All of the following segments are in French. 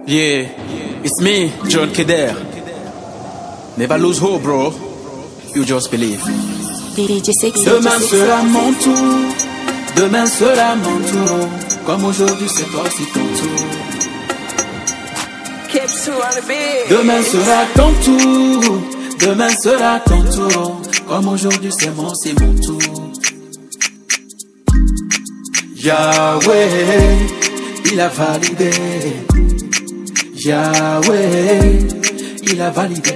Yeah, it's me, John Keder. Never lose hope, bro. You just believe. Demain sera mon tour. Demain sera mon tour. Comme aujourd'hui, c'est toi, c'est ton tour. Demain sera ton tour. Demain sera ton tour. Comme aujourd'hui, c'est mon tour. Yahweh, il a validé. Yahweh, il a validé.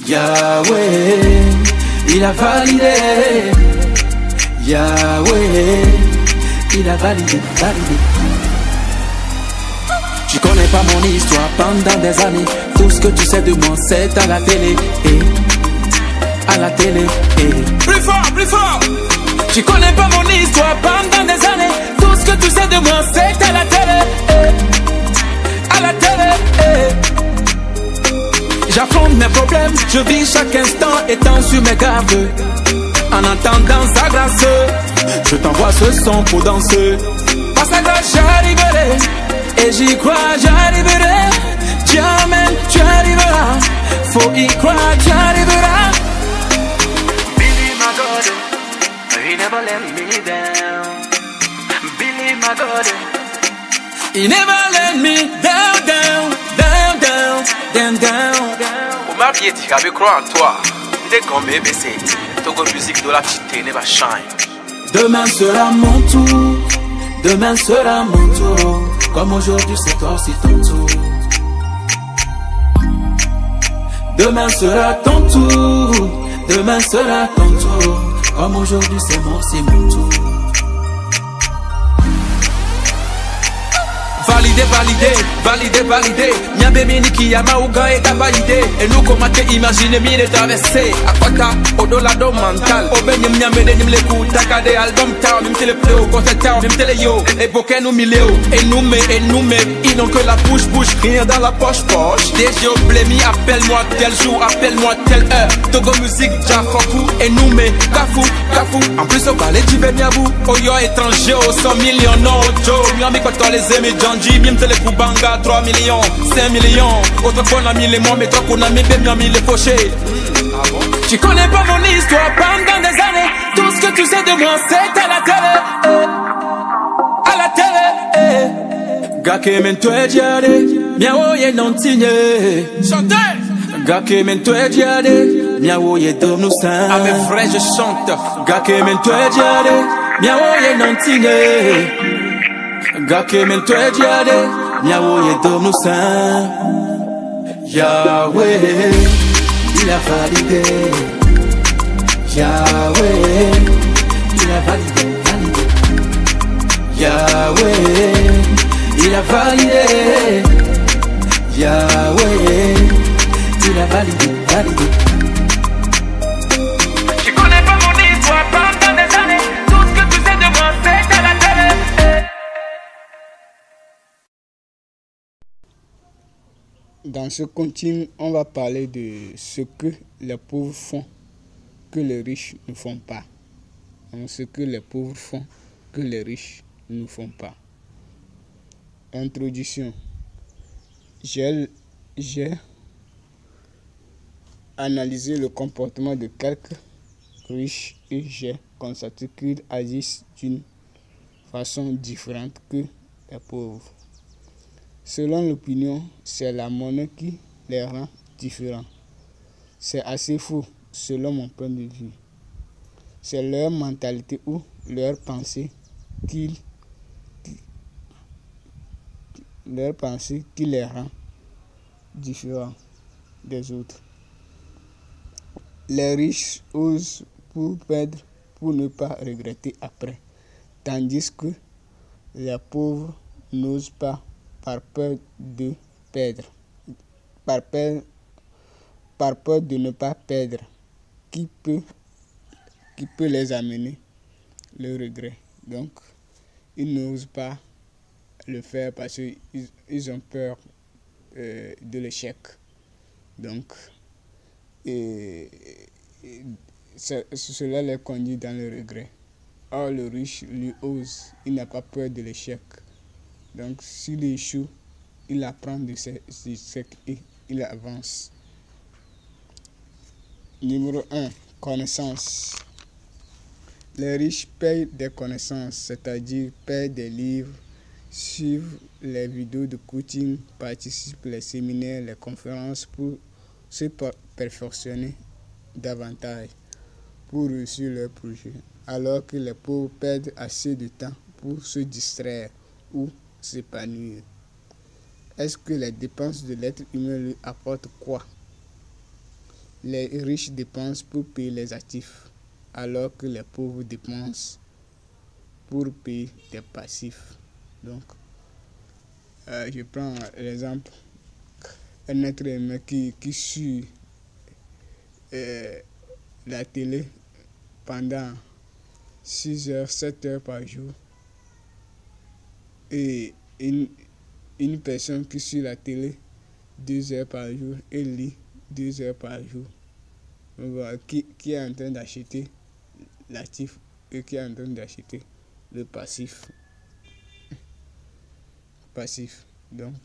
Yahweh, il a validé. Yahweh, il a validé. Tu connais pas mon histoire pendant des années. Tout ce que tu sais de moi, c'est à la télé. À la télé. Plus fort, plus fort. Tu connais pas mon histoire pendant des années. Tout ce que tu sais de moi, c'est à la télé. À la télé. J'affronte mes problèmes, je vis chaque instant étant sur mes gardes. En attendant sa grâce, je t'envoie ce son pour danser. Par sa grâce j'arriverai, et j'y crois j'arriverai. Jamais tu arriveras, faut y croire tu arriveras. Billy my God, he never let me down. Billy my God, he never let me down. Ou ma vie est avec croire en toi. Dès qu'on me baisse, Togo musique de la cité never shine. Demain sera mon tour. Demain sera mon tour. Comme aujourd'hui c'est toi aussi ton tour. Demain sera ton tour. Demain sera ton tour. Comme aujourd'hui c'est mon tour. Validé. Mia baby niki ya mauga et validé. Et nous comment te imaginer mine traversé. Akwata odolado mental. Obenye mia mede nyim le kutaka de album town. Mim tele play au concert town. Mim tele yo. Et boken nous miléo. Et nous mais ils n'ont que la bouche. Rien dans la poche. Déjà blémi, appelle-moi tel jour, appelle-moi telle heure. Togo musique, Jafoku. Et nous mais Kafou. En plus au balai du baby à vous. Oyo étranger au 100 millions. Non, Joe. Mia mi quand les amis Janji. Mim tele Banga 3 millions, 5 millions. Autre qu'on a mis les mots, mais toi qu'on a mis les pochés. Tu connais pas mon histoire pendant des années. Tout ce que tu sais de moi, c'est à la télé. À la télé. Gake mento e diade, miawo ye non signé. Chantez! Gake mento e diade, miawo ye dom nous saint. À mes frères, je chante. Gake mento e diade, miawo ye non signé. Gake mento e diade. Yahweh de nous saints. Yahweh, il a validé. Yahweh, il a validé. Yahweh, il a validé. Yahweh, il a validé. tu connais pas mon histoire pendant des années. Tout ce que tu sais de moi, c'est à la télé. Dans ce continu, on va parler de ce que les pauvres font que les riches ne font pas. Donc, ce que les pauvres font que les riches ne font pas. Introduction. J'ai analysé le comportement de quelques riches et j'ai constaté qu'ils agissent d'une façon différente que les pauvres. Selon l'opinion, c'est la monnaie qui les rend différents. C'est assez faux, selon mon point de vue. C'est leur mentalité ou leur pensée qui les rend différents des autres. Les riches osent pour perdre, pour ne pas regretter après, tandis que les pauvres n'osent pas par peur de perdre, par peur de ne pas perdre, qui peut les amener le regret. Donc, ils n'osent pas le faire parce qu'ils ont peur de l'échec. Donc, cela les conduit dans le regret. Or, le riche, lui, ose, il n'a pas peur de l'échec. Donc, s'il échoue, il apprend de ce et il avance. Numéro 1. Connaissance. Les riches payent des connaissances, c'est-à-dire payent des livres, suivent les vidéos de coaching, participent aux séminaires, les conférences pour se perfectionner davantage, pour réussir leur projet, alors que les pauvres perdent assez de temps pour se distraire ou s'épanouir. Est-ce que les dépenses de l'être humain lui apportent quoi? Les riches dépensent pour payer les actifs, alors que les pauvres dépensent pour payer des passifs. Donc, je prends l'exemple, un être humain qui suit la télé pendant 6 heures, 7 heures par jour, et une personne qui suit la télé 2 heures par jour et lit 2 heures par jour. Donc, qui est en train d'acheter l'actif et qui est en train d'acheter le passif. Donc,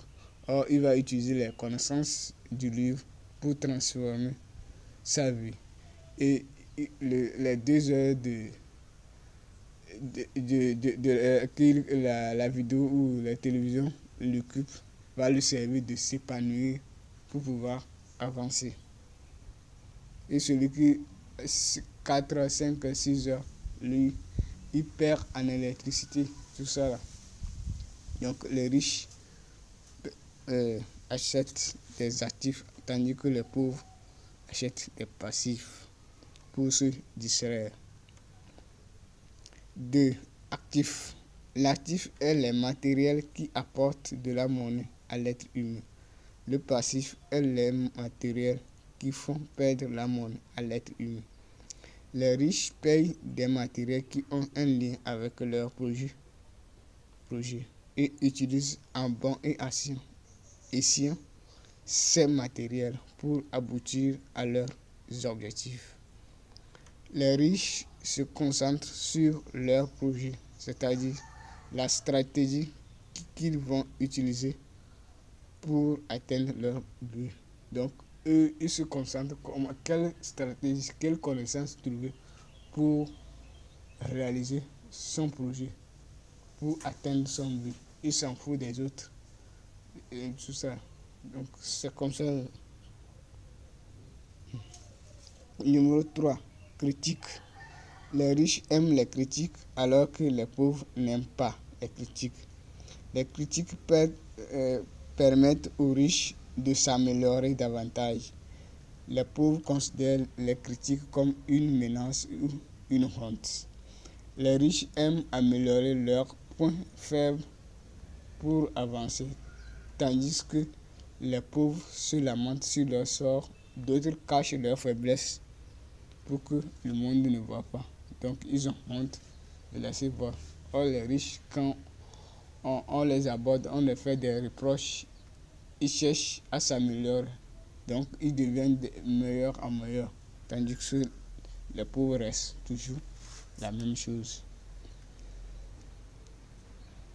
or, il va utiliser les connaissances du livre pour transformer sa vie. Et les 2 heures la vidéo ou la télévision l'occupe va lui servir de s'épanouir pour pouvoir avancer. Et celui qui 4, 5, 6 heures, lui, il perd en électricité, tout ça là. Donc les riches achètent des actifs, tandis que les pauvres achètent des passifs pour se distraire. 2. Actifs. L'actif est les matériels qui apportent de la monnaie à l'être humain. Le passif est les matériels qui font perdre la monnaie à l'être humain. Les riches payent des matériels qui ont un lien avec leur projet et utilisent en bon et escient ces matériels pour aboutir à leurs objectifs. Les riches se concentrent sur leur projet, c'est-à-dire la stratégie qu'ils vont utiliser pour atteindre leur but. Donc, eux, ils se concentrent sur quelle stratégie, quelle connaissance trouver pour réaliser son projet, pour atteindre son but. Ils s'en foutent des autres et tout ça. Donc, c'est comme ça. Numéro 3. Critique. Les riches aiment les critiques alors que les pauvres n'aiment pas les critiques. Les critiques permettent aux riches de s'améliorer davantage. Les pauvres considèrent les critiques comme une menace ou une honte. Les riches aiment améliorer leurs points faibles pour avancer, tandis que les pauvres se lamentent sur leur sort, d'autres cachent leurs faiblesses pour que le monde ne voit pas. Donc ils ont honte de laisser voir. Or les riches, quand on les aborde, on leur fait des reproches, ils cherchent à s'améliorer. Donc ils deviennent de meilleurs en meilleurs, tandis que les pauvres restent toujours la même chose.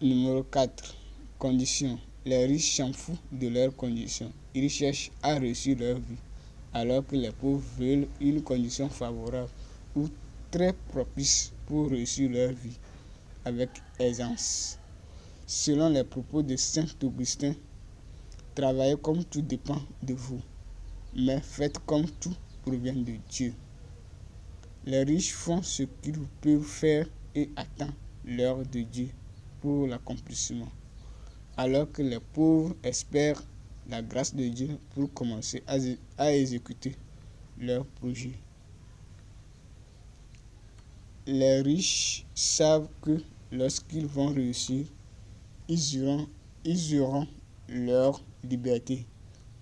Numéro 4. Conditions. Les riches s'en foutent de leurs conditions. Ils cherchent à réussir leur vie, alors que les pauvres veulent une condition favorable ou très propice pour réussir leur vie avec aisance. Selon les propos de Saint Augustin, travaillez comme tout dépend de vous, mais faites comme tout provient de Dieu. Les riches font ce qu'ils peuvent faire et attendent l'heure de Dieu pour l'accomplissement, alors que les pauvres espèrent la grâce de Dieu pour commencer à exécuter leur projet. Les riches savent que lorsqu'ils vont réussir, ils auront leur liberté,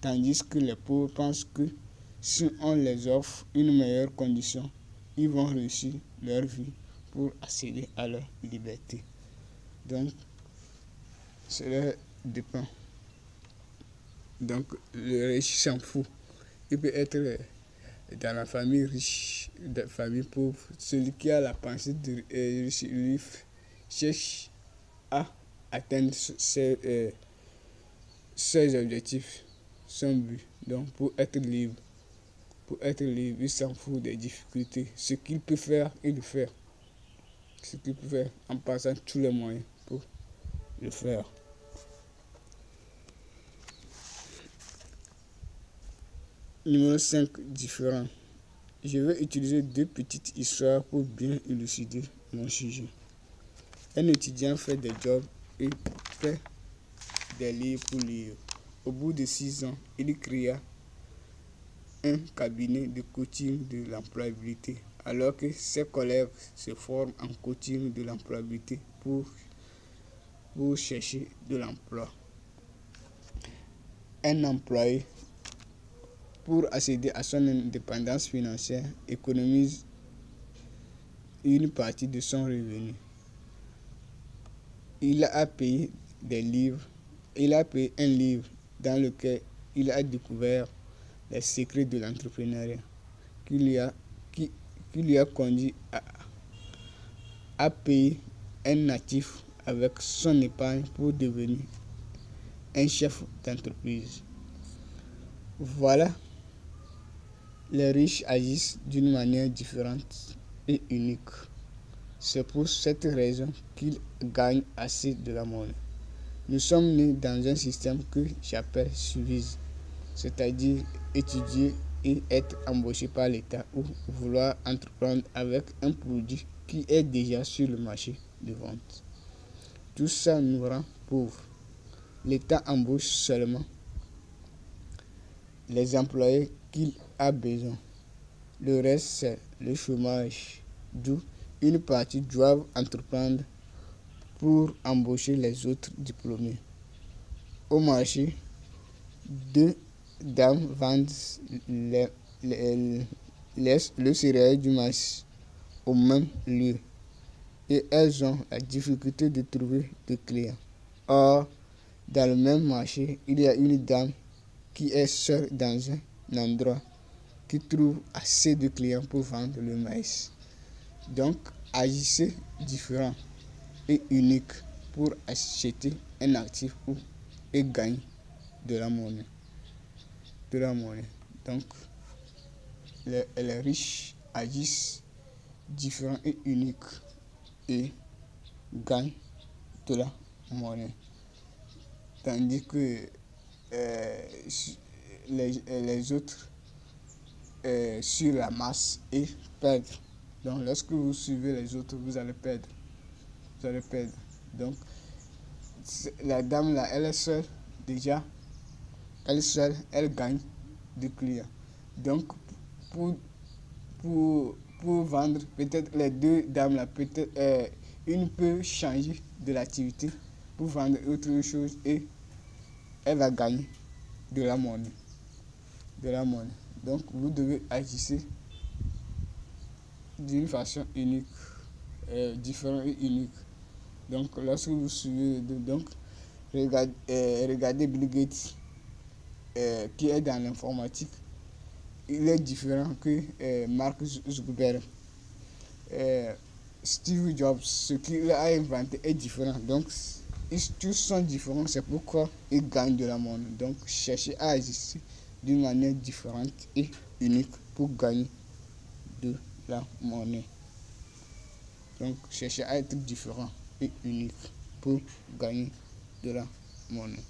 tandis que les pauvres pensent que si on les offre une meilleure condition, ils vont réussir leur vie pour accéder à leur liberté. Donc, cela dépend. Donc, le riche s'en fout. Il peut être dans la famille riche, dans la famille pauvre. Celui qui a la pensée de riche cherche à atteindre ses objectifs, son but. Donc pour être libre, il s'en fout des difficultés. Ce qu'il peut faire, il le fait. Ce qu'il peut faire en passant tous les moyens pour le faire. Numéro 5, différent. Je vais utiliser 2 petites histoires pour bien élucider mon sujet. Un étudiant fait des jobs et fait des livres pour lire. Au bout de 6 ans, il créa un cabinet de coaching de l'employabilité, alors que ses collègues se forment en coaching de l'employabilité pour chercher de l'emploi. Un employé, pour accéder à son indépendance financière, économise une partie de son revenu. Il a payé un livre dans lequel il a découvert les secrets de l'entrepreneuriat qui lui a conduit à payer un natif avec son épargne pour devenir un chef d'entreprise. Voilà, les riches agissent d'une manière différente et unique. C'est pour cette raison qu'ils gagnent assez de la monnaie. Nous sommes nés dans un système que j'appelle suivisme, c'est-à-dire étudier et être embauché par l'État ou vouloir entreprendre avec un produit qui est déjà sur le marché de vente. Tout ça nous rend pauvres. L'État embauche seulement les employés qu'il a besoin. Le reste, c'est le chômage, d'où une partie doivent entreprendre pour embaucher les autres diplômés. Au marché, 2 dames vendent le céréal du maïs au même lieu et elles ont la difficulté de trouver de clients. Or, dans le même marché, il y a une dame qui est seule dans un endroit qui trouve assez de clients pour vendre le maïs. Donc, agissez différent et unique pour acheter un actif et gagner de la monnaie. Donc, les riches agissent différent et unique et gagnent de la monnaie. Tandis que les autres sur la masse et perdent. Donc lorsque vous suivez les autres, vous allez perdre. Donc la dame là, elle est seule déjà. Elle gagne des clients. Donc pour vendre, peut-être les 2 dames là, peut-être une peut changer de l'activité pour vendre autre chose et elle va gagner de la monnaie. Donc vous devez agir d'une façon unique, différente et unique. Donc lorsque vous suivez, donc regardez Bill Gates qui est dans l'informatique, il est différent que Mark Zuckerberg. Steve Jobs, ce qu'il a inventé est différent. Donc tous sont différents, c'est pourquoi ils gagnent de la monnaie. Donc cherchez à agir d'une manière différente et unique pour gagner de la monnaie. Donc cherchez à être différent et unique pour gagner de la monnaie.